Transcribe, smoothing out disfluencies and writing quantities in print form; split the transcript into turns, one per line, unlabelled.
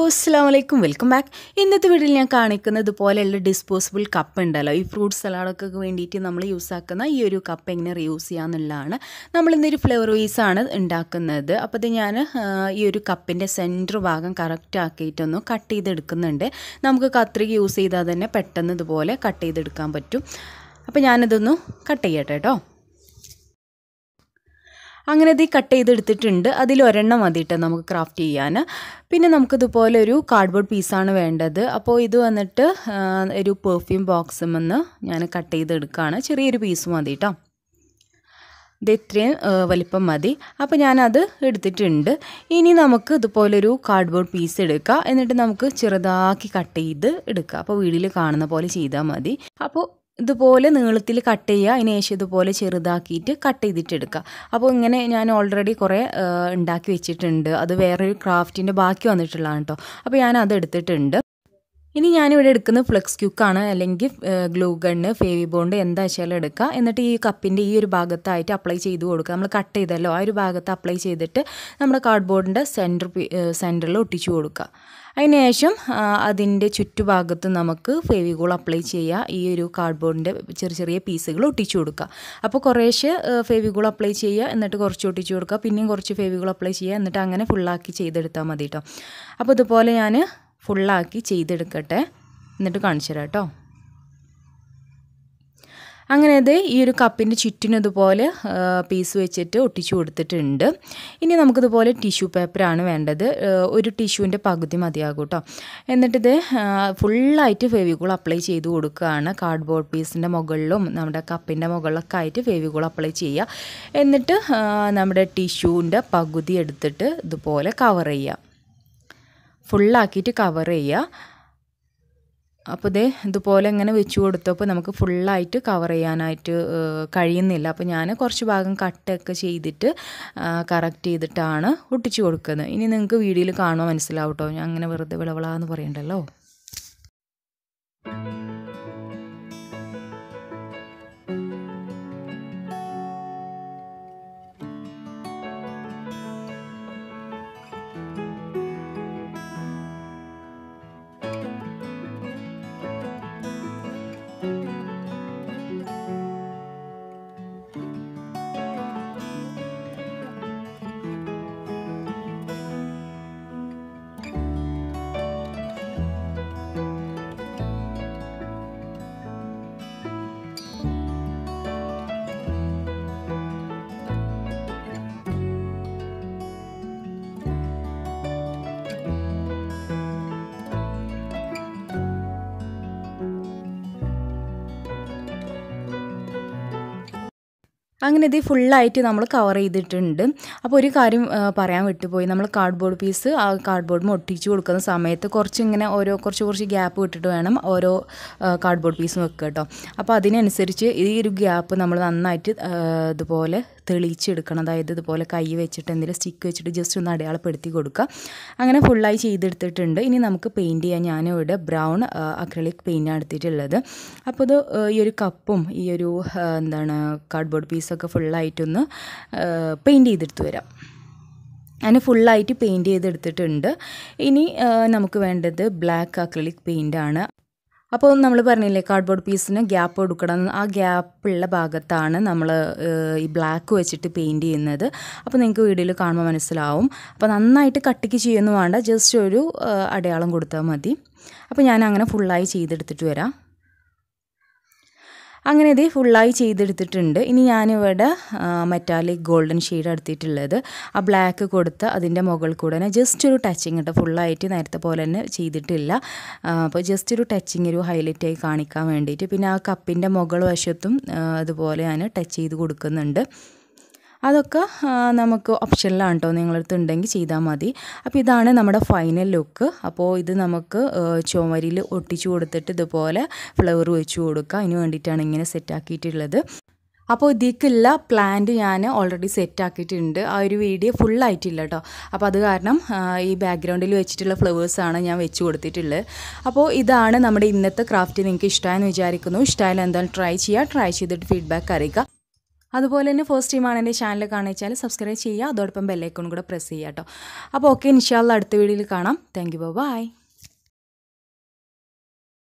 Assalamualaikum, welcome back. ഇന്നത്തെ വീഡിയോയിൽ ഞാൻ കാണിക്കുന്നത് ഇതുപോലെയുള്ള ഡിസ്പോസിബിൾ കപ്പ് ഉണ്ടല്ലോ. ഈ ഫ്രൂട്ട് സലാഡൊക്കെ വേണ്ടിയിട്ട് നമ്മൾ യൂസ് ആക്കുന്ന ഈ ഒരു കപ്പ് എങ്ങനെ റീയൂസ് ചെയ്യാന്നുള്ളതാണ്. നമ്മൾ ഇന്നൊരു ഫ്ലേവർ വേസ് ആണ് ഉണ്ടാക്കുന്നത്. അപ്പോൾ ഇത് ഞാൻ ഈ ഒരു കപ്പിൻ്റെ സെൻറ്റർ ഭാഗം കറക്റ്റ് ആക്കിയിട്ടൊന്ന് കട്ട് ചെയ്തെടുക്കുന്നുണ്ട്. നമുക്ക് കത്രിക യൂസ് ചെയ്താൽ തന്നെ പെട്ടെന്ന് ഇതുപോലെ കട്ട് ചെയ്തെടുക്കാൻ പറ്റും. അപ്പോൾ ഞാനിതൊന്ന് കട്ട് ചെയ്യട്ടെ കേട്ടോ. അങ്ങനെ ഇത് കട്ട് ചെയ്തെടുത്തിട്ടുണ്ട്. അതിൽ ഒരെണ്ണം മതിയിട്ട് നമുക്ക് ക്രാഫ്റ്റ് ചെയ്യാൻ. പിന്നെ നമുക്കിതുപോലെ ഒരു കാർഡ്ബോർഡ് പീസാണ് വേണ്ടത്. അപ്പോൾ ഇത് വന്നിട്ട് ഒരു പെർഫ്യൂം ബോക്സിൽ നിന്ന് ഞാൻ കട്ട് ചെയ്തെടുക്കുകയാണ്. ചെറിയൊരു പീസ് മതി കേട്ടോ. ഇത് ഇത്രയും വലിപ്പം മതി. അപ്പോൾ ഞാനത് എടുത്തിട്ടുണ്ട്. ഇനി നമുക്ക് ഇതുപോലൊരു കാർഡ്ബോർഡ് പീസ് എടുക്കുക. എന്നിട്ട് നമുക്ക് ചെറുതാക്കി കട്ട് ചെയ്ത് എടുക്കുക. അപ്പോൾ വീഡിയോയിൽ കാണുന്ന പോലെ ചെയ്താൽ മതി. അപ്പോൾ ഇതുപോലെ നീളത്തിൽ കട്ട് ചെയ്യുക. അതിന് ശേഷം ഇതുപോലെ ചെറുതാക്കിയിട്ട് കട്ട് ചെയ്തിട്ടെടുക്കുക. അപ്പോൾ ഇങ്ങനെ ഞാൻ ഓൾറെഡി കുറേ ഉണ്ടാക്കി വെച്ചിട്ടുണ്ട്. അത് വേറൊരു ക്രാഫ്റ്റിൻ്റെ ബാക്കി വന്നിട്ടുള്ളതാണ് കേട്ടോ. അപ്പോൾ ഞാൻ അത് എടുത്തിട്ടുണ്ട്. ഇനി ഞാനിവിടെ എടുക്കുന്നത് ഫ്ലെക്സ് ക്യൂക്കാണ്, അല്ലെങ്കിൽ ഗ്ലൂ ഗണ്ണ്, ഫേവി ബോണ്ട് എന്താ വെച്ചാലും എടുക്കുക. എന്നിട്ട് ഈ കപ്പിൻ്റെ ഈ ഒരു ഭാഗത്തായിട്ട് അപ്ലൈ ചെയ്ത് കൊടുക്കുക. നമ്മൾ കട്ട് ചെയ്തല്ലോ ആ ഒരു ഭാഗത്ത് അപ്ലൈ ചെയ്തിട്ട് നമ്മുടെ കാർഡ്ബോർഡിൻ്റെ സെൻറ്ററിൽ ഒട്ടിച്ചു കൊടുക്കുക. അതിനുശേഷം അതിൻ്റെ ചുറ്റുഭാഗത്ത് നമുക്ക് ഫെവിഗോൾ അപ്ലൈ ചെയ്യുക. ഈ ഒരു കാർഡ്ബോർഡിൻ്റെ ചെറിയ ചെറിയ പീസുകൾ ഒട്ടിച്ചു കൊടുക്കുക. അപ്പോൾ കുറേശ്ശെ ഫെവിഗോൾ അപ്ലൈ ചെയ്യുക, എന്നിട്ട് കുറച്ച് ഒട്ടിച്ചു കൊടുക്കുക, പിന്നെയും കുറച്ച് ഫെവിഗോൾ അപ്ലൈ ചെയ്യുക, എന്നിട്ട് അങ്ങനെ ഫുള്ളാക്കി ചെയ്തെടുത്താൽ മതി കേട്ടോ. അപ്പോൾ ഇതുപോലെ ഞാൻ ഫുള്ളാക്കി ചെയ്തെടുക്കട്ടെ, എന്നിട്ട് കാണിച്ചു തരാം കേട്ടോ. അങ്ങനെ ഇത് ഈ ഒരു കപ്പിൻ്റെ ചുറ്റിനും ഇതുപോലെ പീസ് വെച്ചിട്ട് ഒട്ടിച്ചു കൊടുത്തിട്ടുണ്ട്. ഇനി നമുക്കിതുപോലെ ടിഷ്യൂ പേപ്പറാണ് വേണ്ടത്. ഒരു ടിഷ്യൂവിൻ്റെ പകുതി മതിയാകും കേട്ടോ. എന്നിട്ടിത് ഫുള്ളായിട്ട് ഫെവിഗോൾ അപ്ലൈ ചെയ്ത് കൊടുക്കുകയാണ്. കാർഡ്ബോർഡ് പീസിൻ്റെ മുകളിലും നമ്മുടെ കപ്പിൻ്റെ മുകളിലൊക്കെ ആയിട്ട് ഫെവിഗോൾ അപ്ലൈ ചെയ്യുക. എന്നിട്ട് നമ്മുടെ ടിഷ്യൂവിൻ്റെ പകുതി എടുത്തിട്ട് ഇതുപോലെ കവർ ചെയ്യുക. ഫുള്ളാക്കിയിട്ട് കവർ ചെയ്യുക. അപ്പോൾ ഇതുപോലെ ഇങ്ങനെ വെച്ച് കൊടുത്തപ്പോൾ നമുക്ക് ഫുള്ളായിട്ട് കവർ ചെയ്യാനായിട്ട് കഴിയുന്നില്ല. അപ്പോൾ ഞാൻ കുറച്ച് ഭാഗം കട്ടൊക്കെ ചെയ്തിട്ട് കറക്റ്റ് ചെയ്തിട്ടാണ് ഒട്ടിച്ചു കൊടുക്കുന്നത്. ഇനി നിങ്ങൾക്ക് വീഡിയോയിൽ കാണുമ്പോൾ മനസ്സിലാവും കേട്ടോ. ഞാൻ അങ്ങനെ വെറുതെ വിളവിളാന്ന് പറയണ്ടല്ലോ. അങ്ങനെ ഇത് ഫുള്ളായിട്ട് നമ്മൾ കവർ ചെയ്തിട്ടുണ്ട്. അപ്പോൾ ഒരു കാര്യം പറയാൻ വിട്ടുപോയി. നമ്മൾ കാർഡ്ബോർഡ് പീസ് ആ കാർഡ്ബോർഡിൽ ഒട്ടിച്ച് കൊടുക്കുന്ന സമയത്ത് കുറച്ചിങ്ങനെ കുറച്ച് ഗ്യാപ്പ് വിട്ടിട്ട് വേണം ഓരോ കാർഡ്ബോർഡ് പീസും വെക്കുക കേട്ടോ. അപ്പോൾ അതിനനുസരിച്ച് ഈ ഒരു ഗ്യാപ്പ് നമ്മൾ നന്നായിട്ട് ഇതുപോലെ തെളിയിച്ചെടുക്കണം. അതായത് ഇതുപോലെ കൈ വെച്ചിട്ട് എന്തെങ്കിലും സ്റ്റിക്ക് വെച്ചിട്ട് ജസ്റ്റ് ഒന്ന് അടയാളപ്പെടുത്തി കൊടുക്കുക. അങ്ങനെ ഫുള്ളായി ചെയ്തെടുത്തിട്ടുണ്ട്. ഇനി നമുക്ക് പെയിൻറ്റ് ചെയ്യാൻ ഞാനിവിടെ ബ്രൗൺ അക്രിലിക് പെയിൻ്റാണ് എടുത്തിട്ടുള്ളത്. അപ്പോൾ ഇത് ഈ ഒരു കപ്പും ഈ ഒരു കാർഡ്ബോർഡ് പീസൊക്കെ ഫുള്ളായിട്ടൊന്ന് പെയിൻറ്റ് ചെയ്തെടുത്ത് വരാം. അതിന് ഫുള്ളായിട്ട് പെയിൻറ്റ് ചെയ്തെടുത്തിട്ടുണ്ട്. ഇനി നമുക്ക് വേണ്ടത് ബ്ലാക്ക് അക്രിലിക് പെയിൻ്റാണ്. അപ്പോൾ നമ്മൾ പറഞ്ഞില്ലേ കാർഡ്ബോർഡ് പീസിന് ഗ്യാപ്പ് കൊടുക്കണം. ആ ഗ്യാപ്പുള്ള ഭാഗത്താണ് നമ്മൾ ഈ ബ്ലാക്ക് വെച്ചിട്ട് പെയിൻറ്റ് ചെയ്യുന്നത്. അപ്പോൾ നിങ്ങൾക്ക് വീഡിയോയിൽ കാണുമ്പോൾ മനസ്സിലാവും. അപ്പോൾ നന്നായിട്ട് കട്ടിക്ക് ചെയ്യുന്നു വേണ്ട, ജസ്റ്റ് ഒരു അടയാളം കൊടുത്താൽ മതി. അപ്പോൾ ഞാൻ അങ്ങനെ ഫുള്ളായി ചെയ്തെടുത്തിട്ട് വരാം. അങ്ങനെ ഇത് ഫുള്ളായി ചെയ്തെടുത്തിട്ടുണ്ട്. ഇനി ഞാനിവിടെ മെറ്റാലിക് ഗോൾഡൻ ഷെയ്ഡ് എടുത്തിട്ടുള്ളത്. ആ ബ്ലാക്ക് കൊടുത്ത് അതിൻ്റെ മുകളിൽ കൂടെ തന്നെ ജസ്റ്റ് ഒരു ടച്ചിങ് കേട്ടോ. ഫുള്ളായിട്ട് നേരത്തെ പോലെ തന്നെ ചെയ്തിട്ടില്ല. അപ്പോൾ ജസ്റ്റ് ഒരു ടച്ചിങ്, ഒരു ഹൈലൈറ്റായി കാണിക്കാൻ വേണ്ടിയിട്ട്. പിന്നെ ആ കപ്പിൻ്റെ മുകൾ വശത്തും അതുപോലെ ഞാൻ ടച്ച് ചെയ്ത് കൊടുക്കുന്നുണ്ട്. അതൊക്കെ നമുക്ക് ഓപ്ഷനിലാണ് കേട്ടോ, നിങ്ങളടുത്ത് ഉണ്ടെങ്കിൽ ചെയ്താൽ മതി. അപ്പോൾ ഇതാണ് നമ്മുടെ ഫൈനൽ ലുക്ക്. അപ്പോൾ ഇത് നമുക്ക് ചുമരിൽ ഒട്ടിച്ചു കൊടുത്തിട്ട് ഇതുപോലെ ഫ്ലവർ വെച്ച് കൊടുക്കുക. അതിന് വേണ്ടിയിട്ടാണ് ഇങ്ങനെ സെറ്റാക്കിയിട്ടുള്ളത്. അപ്പോൾ ഇതിലേക്കുള്ള പ്ലാന്റ് ഞാൻ ഓൾറെഡി സെറ്റാക്കിയിട്ടുണ്ട്. ആ ഒരു വീഡിയോ ഫുള്ളായിട്ടില്ല കേട്ടോ. അപ്പോൾ അത് കാരണം ഈ ബാക്ക്ഗ്രൗണ്ടിൽ വെച്ചിട്ടുള്ള ഫ്ലവേഴ്സാണ് ഞാൻ വെച്ച് കൊടുത്തിട്ടുള്ളത്. അപ്പോൾ ഇതാണ് നമ്മുടെ ഇന്നത്തെ ക്രാഫ്റ്റ്. നിങ്ങൾക്ക് ഇഷ്ടമായെന്ന് വിചാരിക്കുന്നു. ഇഷ്ടമായാലും എന്തായാലും ട്രൈ ചെയ്യുക. ട്രൈ ചെയ്തിട്ട് ഫീഡ്ബാക്ക് അറിയിക്കുക. അതുപോലെ തന്നെ ഫസ്റ്റ് ടൈമാണ് എൻ്റെ ചാനൽ കാണിച്ചാൽ സബ്സ്ക്രൈബ് ചെയ്യുക, അതോടൊപ്പം ബെല്ലൈക്കൺ കൂടെ പ്രസ് ചെയ്യുക കേട്ടോ. അപ്പോൾ ഓക്കെ, ഇൻഷാ അല്ലാഹ് അടുത്ത വീഡിയോയിൽ കാണാം. Thank you, by.